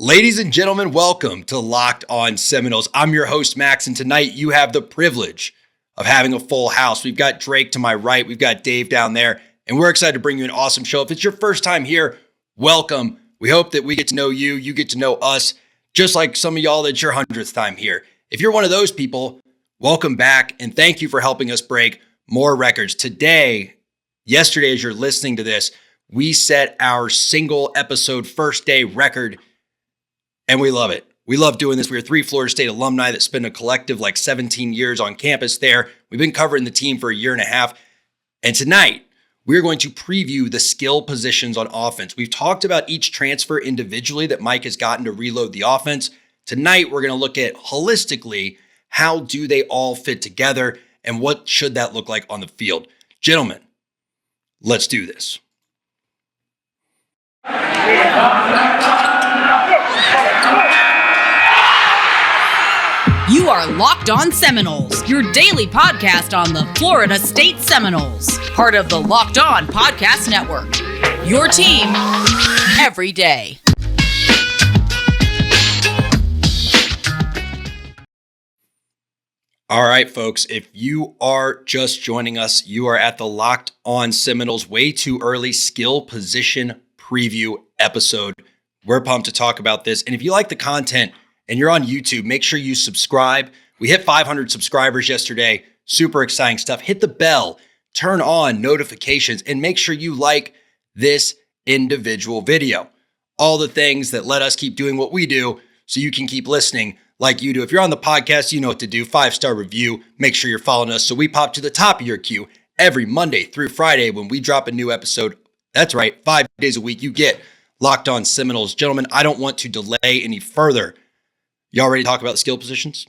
Ladies and gentlemen, welcome to Locked On Seminoles. I'm your host, Max, and tonight you have the privilege of having a full house. We've got Drake to my right, we've got Dave down there, and we're excited to bring you an awesome show. If it's your first time here, welcome. We hope that we get to know you, you get to know us, just like some of y'all that's your 100th time here. If you're one of those people, welcome back, and thank you for helping us break more records. Yesterday, as you're listening to this, we set our single episode first day record, and we love it. We love doing this. We are 3 Florida State alumni that spent a collective 17 years on campus there. We've been covering the team for a year and a half. And tonight, we're going to preview the skill positions on offense. We've talked about each transfer individually that Mike has gotten to reload the offense. Tonight, we're going to look at holistically, how do they all fit together and what should that look like on the field? Gentlemen, let's do this. You are Locked On Seminoles, your daily podcast on the Florida State Seminoles, part of the Locked On Podcast Network. Your team every day. All right, folks, if you are just joining us, you are at the Locked On Seminoles way too early skill position preview episode. We're pumped to talk about this. And if you like the content and you're on YouTube, make sure you subscribe. We hit 500 subscribers yesterday. Super exciting stuff. Hit the bell, turn on notifications, and make sure you like this individual video. All the things that let us keep doing what we do so you can keep listening like you do. If you're on the podcast, you know what to do. 5-star review. Make sure you're following us so we pop to the top of your queue every Monday through Friday when we drop a new episode. That's right, 5 days a week you get Locked On Seminoles. Gentlemen, I don't want to delay any further. Y'all ready to talk about the skill positions?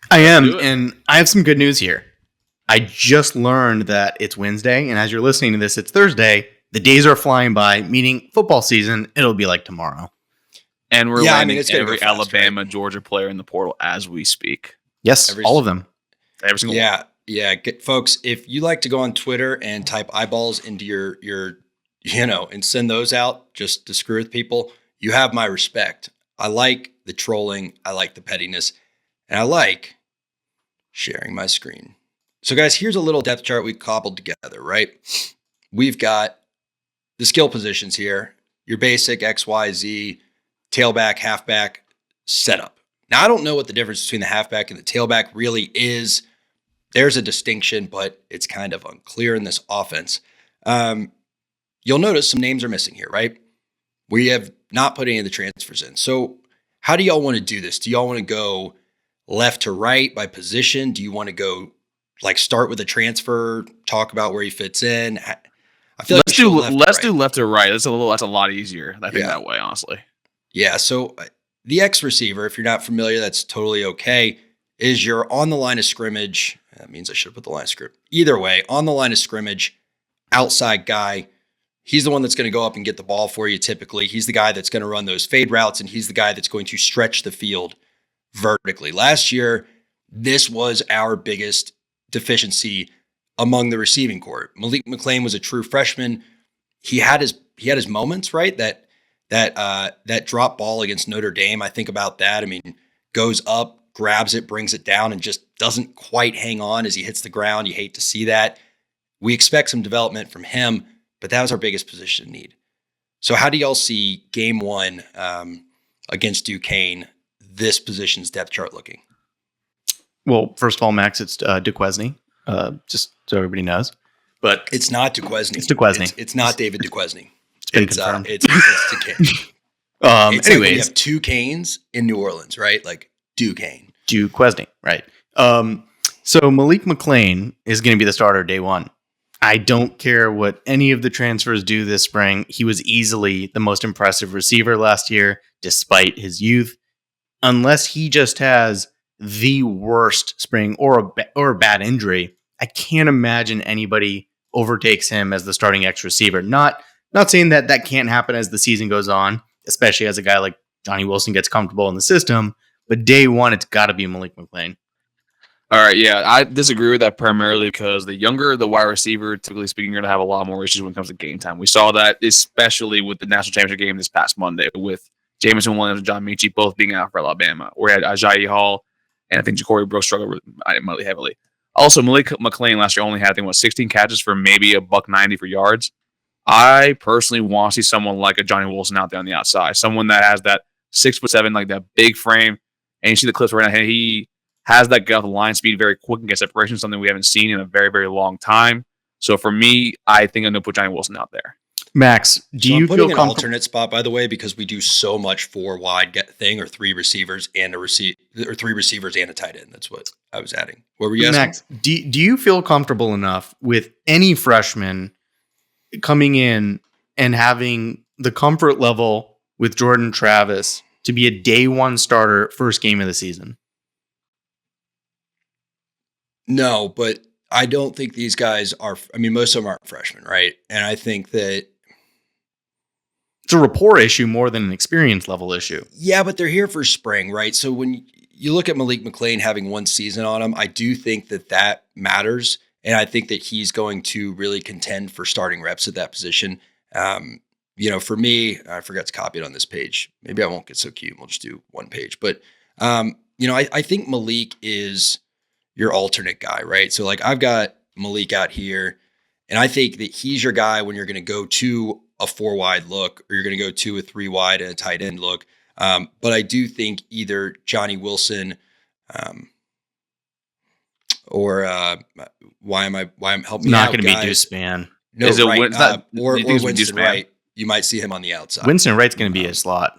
I am, and I have some good news here. I just learned that it's Wednesday, and as you're listening to this, it's Thursday. The days are flying by, meaning football season, it'll be like tomorrow. And we're landing every fast, Alabama, right? Georgia player in the portal as we speak. Yes, all of them. Every single one. Yeah. Folks, if you like to go on Twitter and type eyeballs into your and send those out just to screw with people, you have my respect. I like the trolling. I like the pettiness. And I like sharing my screen. So guys, here's a little depth chart we cobbled together, right? We've got the skill positions here. Your basic X, Y, Z, tailback, halfback setup. Now, I don't know what the difference between the halfback and the tailback really is. There's a distinction, but it's kind of unclear in this offense. You'll notice some names are missing here, right? We have not put any of the transfers in. So how do y'all want to do this? Do y'all want to go left to right by position? Do you want to go start with a transfer, talk about where he fits in? I feel let's do left to right. That's a lot easier. I think that way, honestly. Yeah. So the X receiver, if you're not familiar, that's totally okay. Is you're on the line of scrimmage. That means I should have put the line of scrimmage. Either way, on the line of scrimmage, outside guy. He's the one that's going to go up and get the ball for you typically. He's the guy that's going to run those fade routes, and he's the guy that's going to stretch the field vertically. Last year, this was our biggest deficiency among the receiving corps. Malik McClain was a true freshman. He had his moments, right? That drop ball against Notre Dame, I think about that. I mean, goes up, grabs it, brings it down, and just doesn't quite hang on as he hits the ground. You hate to see that. We expect some development from him, but that was our biggest position need. So how do y'all see game one against Duquesne, this position's depth chart looking? Well, first of all, Max, it's Duquesne, just so everybody knows. But it's not Duquesne. It's Duquesne. It's not David Duquesne. It's been confirmed. It's Duquesne. Anyways. We have two Canes in New Orleans, right? Like Duquesne. Duquesne, right. So Malik McClain is going to be the starter day one. I don't care what any of the transfers do this spring. He was easily the most impressive receiver last year, despite his youth. Unless he just has the worst spring or a bad injury, I can't imagine anybody overtakes him as the starting X receiver. Not saying that can't happen as the season goes on, especially as a guy like Johnny Wilson gets comfortable in the system. But day one, it's got to be Malik McClain. All right, yeah, I disagree with that primarily because the younger the wide receiver, typically speaking, you're going to have a lot more issues when it comes to game time. We saw that especially with the national championship game this past Monday with Jameson Williams and John Mechie both being out for Alabama. We had Ajayi Hall, and I think Ja'Cory Brooks struggled really heavily. Also, Malik McClain last year only had, 16 catches for maybe $190 for yards. I personally want to see someone like a Johnny Wilson out there on the outside, someone that has that 6'7", like that big frame. And you see the clips right now. He has that gut line speed very quick and get separation, something we haven't seen in a very, very long time. So for me, I think I'm going to put Johnny Wilson out there. Max, do you feel comfortable? An alternate spot, by the way, because we do so much 4 wide thing, or 3 receivers and or 3 receivers and a tight end. That's what I was adding. What were you asking? Max, do you feel comfortable enough with any freshman coming in and having the comfort level with Jordan Travis to be a day 1 starter first game of the season? No, but I don't think these guys are. I mean, most of them aren't freshmen, right? And I think that it's a rapport issue more than an experience level issue. Yeah, but they're here for spring, right? So when you look at Malik McClain having 1 season on him, I do think that matters. And I think that he's going to really contend for starting reps at that position. For me, I forgot to copy it on this page. Maybe I won't get so cute. We'll just do 1 page. But, I think Malik is your alternate guy, right? So I've got Malik out here, and I think that he's your guy when you're going to go to a 4 wide look, or you're going to go to a 3 wide and a tight end look. But I do think either Johnny Wilson, or why am helping me not out, going to be guys? Deuce Spann. No, is it right. Or Winston Deuce Spann? Wright. You might see him on the outside. Winston Wright's going to be a slot.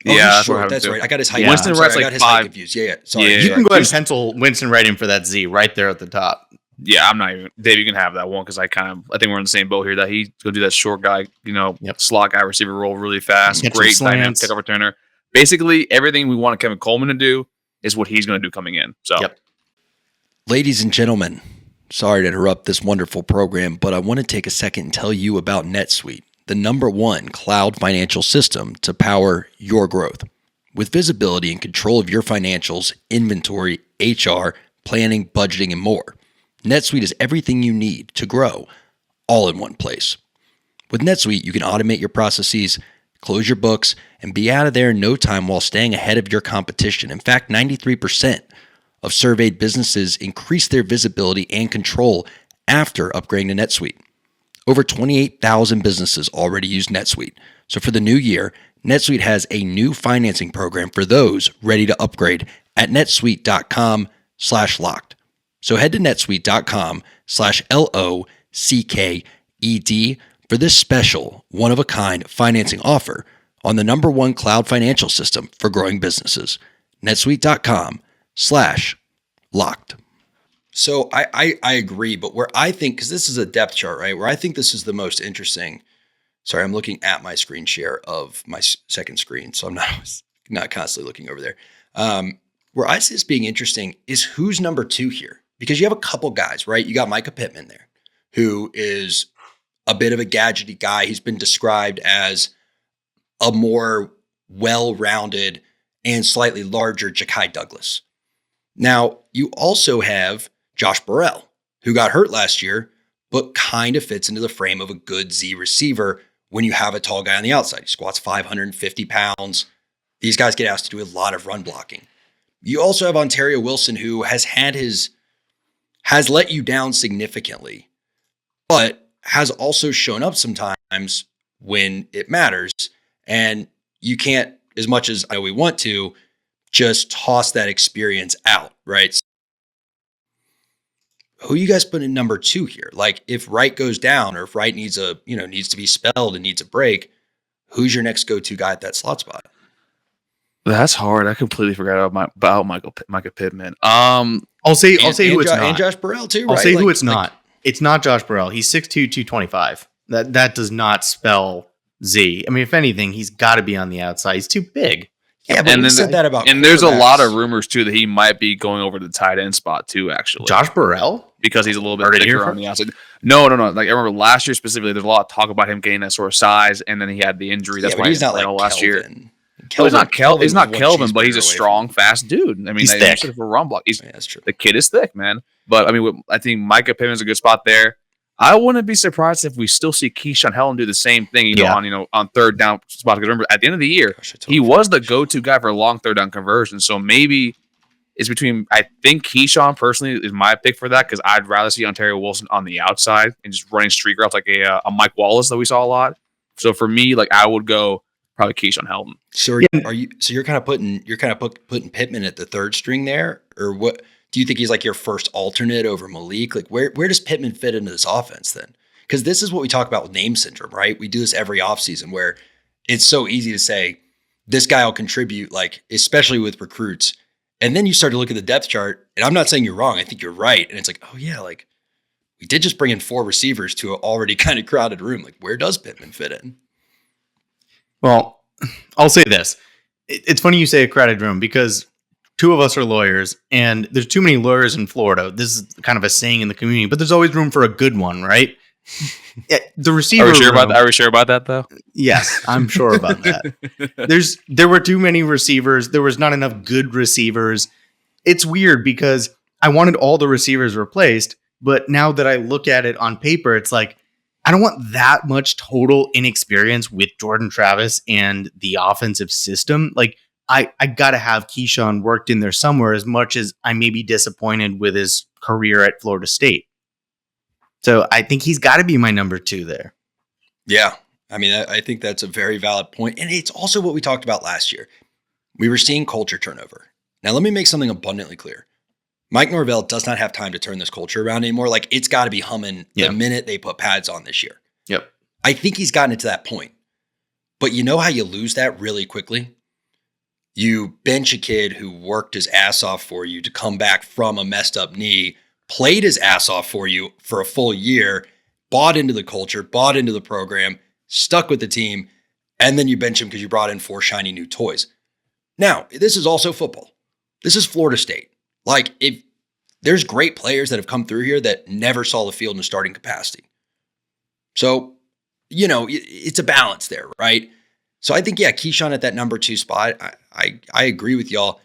Yeah, that's right. I got his height. Yeah. Winston Wright's I got his height 5. confused. Yeah. Sorry. Yeah. You can go ahead and pencil Winston Wright in for that Z right there at the top. Yeah, I'm not even. Dave, you can have that one because I think we're in the same boat here. That he's going to do that short guy, slot guy receiver role really fast. Get Great some dynamic slants. kickoff returner. Basically, everything we want Kevin Coleman to do is what he's going to do coming in. So, Ladies and gentlemen, sorry to interrupt this wonderful program, but I want to take a second and tell you about NetSuite, the #1 cloud financial system to power your growth. With visibility and control of your financials, inventory, HR, planning, budgeting, and more, NetSuite is everything you need to grow, all in one place. With NetSuite, you can automate your processes, close your books, and be out of there in no time while staying ahead of your competition. In fact, 93% of surveyed businesses increase their visibility and control after upgrading to NetSuite. Over 28,000 businesses already use NetSuite. So for the new year, NetSuite has a new financing program for those ready to upgrade at netsuite.com/locked. So head to netsuite.com/LOCKED for this special one-of-a-kind financing offer on the #1 cloud financial system for growing businesses. netsuite.com/locked. So I agree, but where I think, because this is a depth chart, right? Where I think this is the most interesting. Sorry, I'm looking at my screen share of my second screen, so I'm not constantly looking over there. Where I see this being interesting is who's #2 here, because you have a couple guys, right? You got Mycah Pittman there, who is a bit of a gadgety guy. He's been described as a more well-rounded and slightly larger Ja'Kai Douglas. Now, you also have Josh Burrell, who got hurt last year, but kind of fits into the frame of a good Z receiver when you have a tall guy on the outside. He squats 550 pounds. These guys get asked to do a lot of run blocking. You also have Ontario Wilson, who has let you down significantly, but has also shown up sometimes when it matters. And you can't, as much as I know we want to, just toss that experience out, right? Who you guys put in #2 here? Like if Wright goes down, or if Wright needs to be spelled and needs a break, who's your next go-to guy at that slot spot? that's hard. I completely forgot about Mycah Pittman. I'll say who it's not. And Josh Burrell too, right? I'll say who it's not. It's not Josh Burrell. He's 6'2", 225. That does not spell Z. I mean, if anything, he's got to be on the outside. He's too big. Yeah, but we said that about. And there's a lot of rumors too that he might be going over to the tight end spot too. Actually, Josh Burrell, because he's a little bit thicker on the outside. No. Like I remember last year specifically, there's a lot of talk about him gaining that sort of size, and then he had the injury. That's why he's not like last year. Kelvin, He's not Kelvin, but he's a strong, fast dude. I mean, he's thick for run block. That's true. The kid is thick, man. But I mean, I think Mycah Pittman's a good spot there. I wouldn't be surprised if we still see Keyshawn Helton do the same thing, on third down spots. Because remember, at the end of the year, he was the go-to guy for long third down conversion. So maybe it's between. I think Keyshawn personally is my pick for that because I'd rather see Ontario Wilson on the outside and just running streak routes like a Mike Wallace that we saw a lot. So for me, like I would go probably Keyshawn Helton. So you're kind of putting Pittman at the third string there, or what? Do you think he's like your first alternate over Malik? Like where does Pittman fit into this offense then? Because this is what we talk about with name syndrome, right? We do this every offseason where it's so easy to say this guy will contribute, like especially with recruits. And then you start to look at the depth chart, and I'm not saying you're wrong. I think you're right. And it's like, oh yeah, like we did just bring in 4 receivers to an already kind of crowded room. Like where does Pittman fit in? Well, I'll say this. It's funny you say a crowded room because 2 of us are lawyers, and there's too many lawyers in Florida. This is kind of a saying in the community, but there's always room for a good one, right? The receiver. Are we sure about that, though? Yes, I'm sure about that. There were too many receivers. There was not enough good receivers. It's weird because I wanted all the receivers replaced, but now that I look at it on paper, it's like I don't want that much total inexperience with Jordan Travis and the offensive system. Like I got to have Keyshawn worked in there somewhere, as much as I may be disappointed with his career at Florida State. So I think he's got to be my number 2 there. Yeah. I mean, I think that's a very valid point. And it's also what we talked about last year. We were seeing culture turnover. Now, let me make something abundantly clear. Mike Norvell does not have time to turn this culture around anymore. Like, it's got to be humming the minute they put pads on this year. Yep. I think he's gotten it to that point. But you know how you lose that really quickly? You bench a kid who worked his ass off for you to come back from a messed up knee, played his ass off for you for a full year, bought into the culture, bought into the program, stuck with the team, and then you bench him because you brought in 4 shiny new toys. Now, this is also football. This is Florida State. Like, if there's great players that have come through here that never saw the field in a starting capacity. So, it's a balance there, right? So I think, Keyshawn at that number 2 spot, I agree with y'all.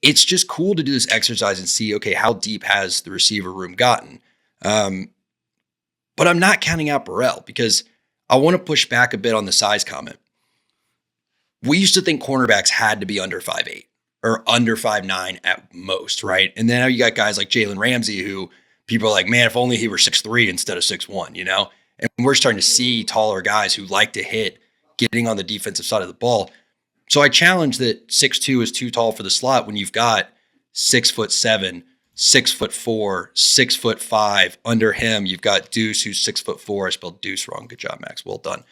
It's just cool to do this exercise and see, okay, how deep has the receiver room gotten? But I'm not counting out Burrell because I want to push back a bit on the size comment. We used to think cornerbacks had to be under 5'8" or under 5'9" at most, right? And then now you got guys like Jalen Ramsey who people are like, man, if only he were 6'3" instead of 6'1", And we're starting to see taller guys who like to hit getting on the defensive side of the ball. So I challenge that 6'2" is too tall for the slot when you've got 6'7", 6'4", 6'5". Under him, you've got Deuce, who's 6'4". I spelled Deuce wrong. Good job, Max. Well done.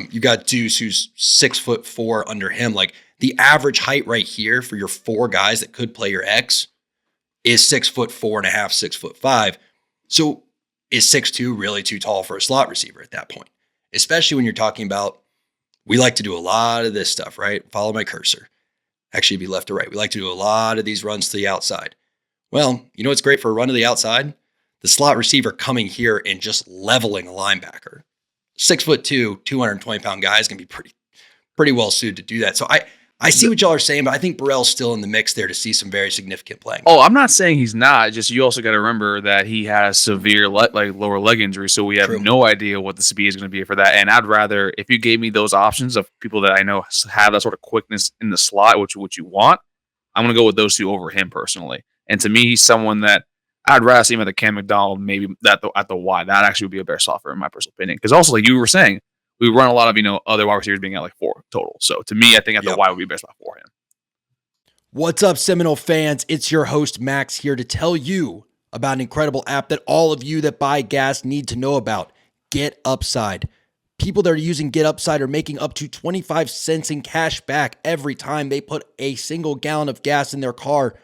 You got Deuce, who's 6'4" under him. Like the average height right here for your 4 guys that could play your X is 6'4.5", 6'5". So is 6'2" really too tall for a slot receiver at that point? Especially when you're talking about, we like to do a lot of this stuff, right? Follow my cursor. Actually, be left to right. We like to do a lot of these runs to the outside. Well, you know what's great for a run to the outside? The slot receiver coming here and just leveling a linebacker. 6'2", 220-pound guy is going to be pretty well suited to do that. So I see what y'all are saying, but I think Burrell's still in the mix there to see some very significant playing. Oh, I'm not saying he's not. Just you also got to remember that he has severe lower leg injury, so we have no idea what the speed is going to be for that. And I'd rather, if you gave me those options of people that I know have that sort of quickness in the slot, which you want, I'm going to go with those 2 over him personally. And to me, he's someone that I'd rather see him at the Cam McDonald, maybe at the Y. That actually would be a better software in my personal opinion. Because also, like you were saying, we run a lot of, other wide receivers being at like 4 total. So to me, I think at the Y would be best spot for him. What's up, Seminole fans? It's your host, Max, here to tell you about an incredible app that all of you that buy gas need to know about. Get Upside. People that are using Get Upside are making up to 25 cents in cash back every time they put a single gallon of gas in their car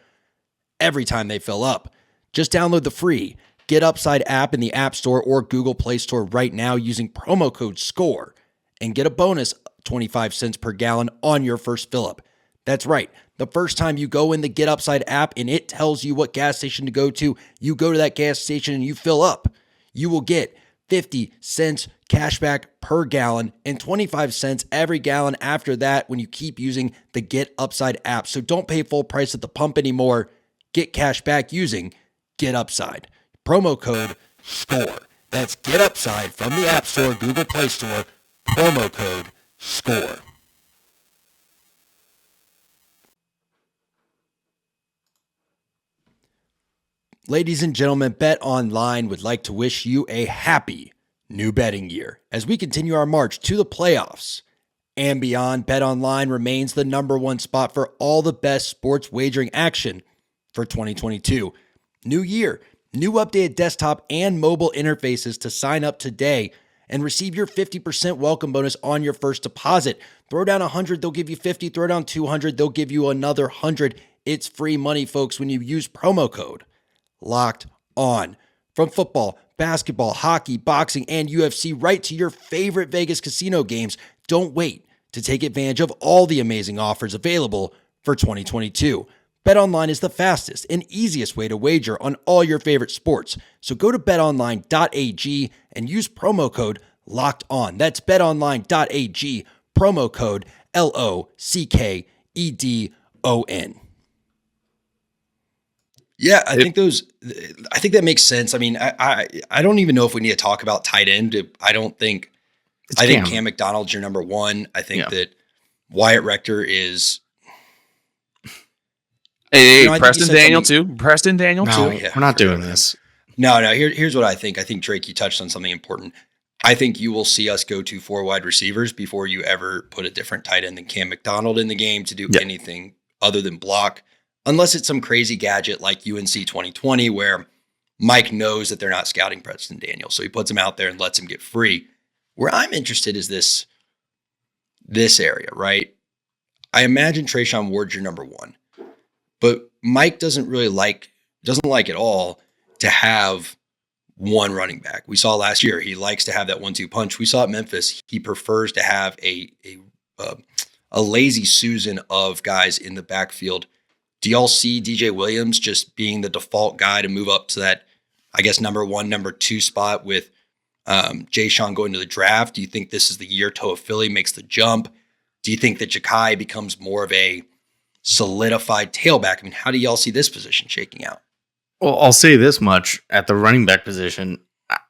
every time they fill up. Just download the free Get Upside app in the App Store or Google Play Store right now using promo code SCORE and get a bonus 25 cents per gallon on your first fill up. That's right. The first time you go in the Get Upside app and it tells you what gas station to go to, you go to that gas station and you fill up. You will get 50 cents cash back per gallon and 25 cents every gallon after that when you keep using the Get Upside app. So don't pay full price at the pump anymore. Get cash back using Get Upside. Promo code SCORE. That's Get Upside from the App Store, Google Play Store, promo code SCORE. Ladies and gentlemen, Bet Online would like to wish you a happy new betting year as we continue our march to the playoffs and beyond. Bet Online remains the number one spot for all the best sports wagering action for 2022. New year, new updated desktop and mobile interfaces to sign up today and receive your 50% welcome bonus on your first deposit. Throw down 100, they'll give you 50. Throw down 200, they'll give you another 100. It's free money, folks, when you use promo code Locked On. From football, basketball, hockey, boxing, and UFC, right to your favorite Vegas casino games. Don't wait to take advantage of all the amazing offers available for 2022. BetOnline is the fastest and easiest way to wager on all your favorite sports. So go to betonline.ag and use promo code Locked On. That's betonline.ag, promo code LOCKEDON. Yeah, I think that makes sense. I mean, I don't even know if we need to talk about tight end. I think Cam McDonald's your number one. I think that Wyatt Rector is. Hey, Preston Daniel too. Preston Daniel too. Yeah, we're not doing this. No. Here's what I think. I think, Drake, you touched on something important. I think you will see us go to 4 wide receivers before you ever put a different tight end than Cam McDonald in the game to do anything other than block. Unless it's some crazy gadget like UNC 2020 where Mike knows that they're not scouting Preston Daniel. So he puts him out there and lets him get free. Where I'm interested is this area, right? I imagine Treshaun Ward's your number one. But Mike doesn't like at all to have one running back. We saw last year, he likes to have that 1-2 punch. We saw at Memphis, he prefers to have a lazy Susan of guys in the backfield. Do y'all see DJ Williams just being the default guy to move up to that, I guess, number 1, number 2 spot with Jashaun going to the draft? Do you think this is the year Toa Philly makes the jump? Do you think that Ja'Kai becomes more of a solidified tailback? I mean, how do y'all see this position shaking out? Well, I'll say this much at the running back position.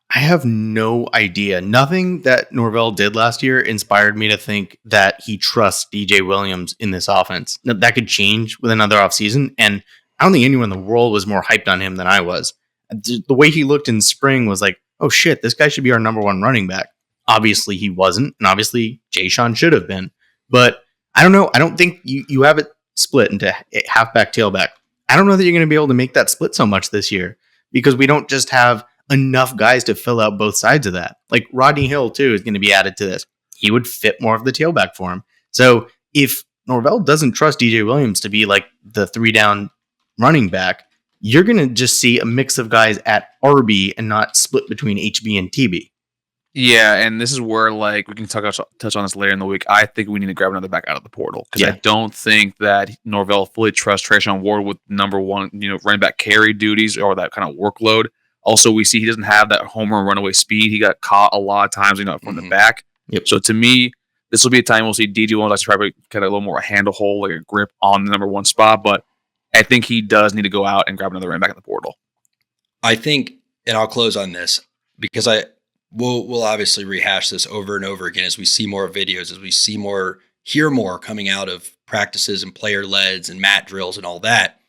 I have no idea. Nothing that Norvell did last year inspired me to think that he trusts DJ Williams in this offense. Now, that could change with another offseason, and I don't think anyone in the world was more hyped on him than I was. The way he looked in spring was like, oh shit, this guy should be our number 1 running back. Obviously he wasn't, and obviously Jashaun should have been. But I don't know. I don't think you have it split into halfback, tailback. I don't know that you're going to be able to make that split so much this year because we don't just have enough guys to fill out both sides of that. Like Rodney Hill too is going to be added to this. He would fit more of the tailback for him. So if Norvell doesn't trust DJ Williams to be like the 3-down running back, you're going to just see a mix of guys at RB and not split between HB and TB. Yeah, and this is where like we can touch on this later in the week. I think we need to grab another back out of the portal because I don't think that Norvell fully trusts Treshaun Ward with number 1, running back carry duties or that kind of workload. Also, we see he doesn't have that home run runaway speed. He got caught a lot of times, from the back. Yep. So to me, this will be a time we'll see DJ Williams actually probably kind of a little more a handle hole, like a grip on the number 1 spot. But I think he does need to go out and grab another running back in the portal. I think, and I'll close on this because we'll obviously rehash this over and over again as we see more videos, as we hear more coming out of practices and player leads and mat drills and all that.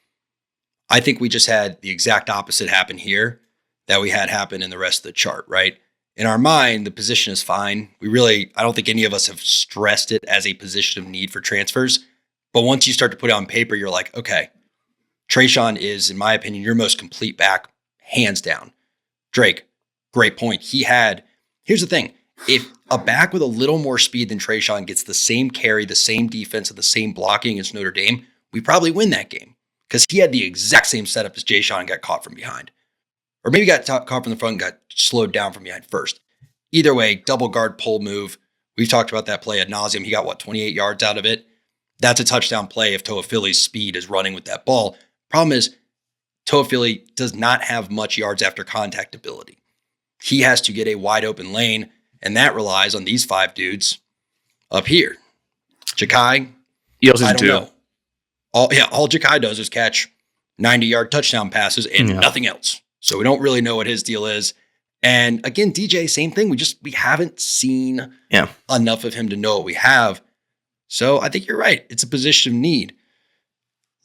I think we just had the exact opposite happen here that we had happen in the rest of the chart, right? In our mind, the position is fine. I don't think any of us have stressed it as a position of need for transfers. But once you start to put it on paper, you're like, okay, Treshaun is, in my opinion, your most complete back, hands down. Drake, great point. Here's the thing. If a back with a little more speed than Treshaun gets the same carry, the same defense, and the same blocking as Notre Dame, we probably win that game because he had the exact same setup as Jashaun and got caught from behind. Or maybe got caught from the front and got slowed down from behind first. Either way, double guard pull move. We've talked about that play ad nauseum. He got, 28 yards out of it? That's a touchdown play if Toa Philly's speed is running with that ball. Problem is, Toa Philly does not have much yards after contact ability. He has to get a wide open lane, and that relies on these 5 dudes up here. Ja'Kai, I don't know. All Ja'Kai does is catch 90-yard touchdown passes and nothing else. So we don't really know what his deal is. And again, DJ, same thing. We haven't seen enough of him to know what we have. So I think you're right. It's a position of need.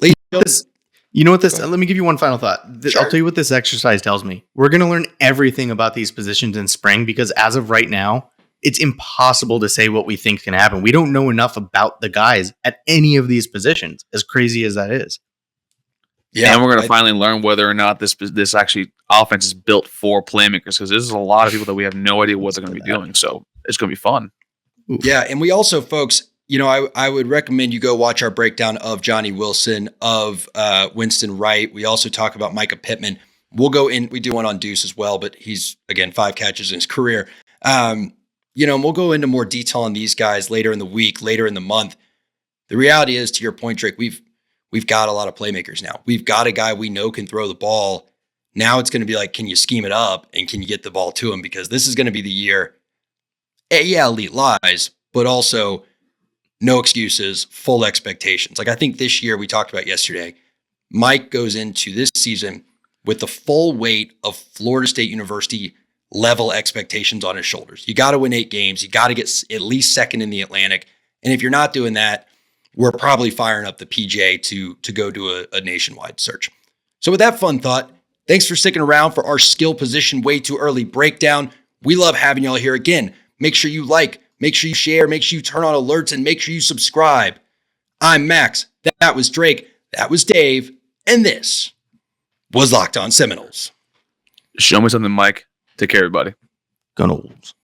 You know what this, let me give you one final thought. Sure. I'll tell you what this exercise tells me. We're going to learn everything about these positions in spring because as of right now, it's impossible to say what we think can happen. We don't know enough about the guys at any of these positions, as crazy as that is. Yeah, and we're going to finally learn whether or not this actually offense is built for playmakers because there's a lot of people that we have no idea what they're going to be doing. So it's going to be fun. Yeah, and we also, folks, I would recommend you go watch our breakdown of Johnny Wilson, of Winston Wright. We also talk about Mycah Pittman. We'll go in. We do one on Deuce as well, but he's, again, 5 catches in his career. And we'll go into more detail on these guys later in the week, later in the month. The reality is, to your point, Drake, we've got a lot of playmakers now. We've got a guy we know can throw the ball. Now it's going to be like, can you scheme it up and can you get the ball to him? Because this is going to be the year. Yeah, elite lies, but also no excuses, full expectations. Like I think this year we talked about yesterday, Mike goes into this season with the full weight of Florida State University level expectations on his shoulders. You got to win 8 games. You got to get at least second in the Atlantic. And if you're not doing that, we're probably firing up the PJ to go do a nationwide search. So with that fun thought, thanks for sticking around for our skill position way too early breakdown. We love having y'all here. Again, make sure you like, make sure you share, make sure you turn on alerts, and make sure you subscribe. I'm Max. That was Drake. That was Dave. And this was Locked On Seminoles. Show me something, Mike. Take care, everybody. Go Noles.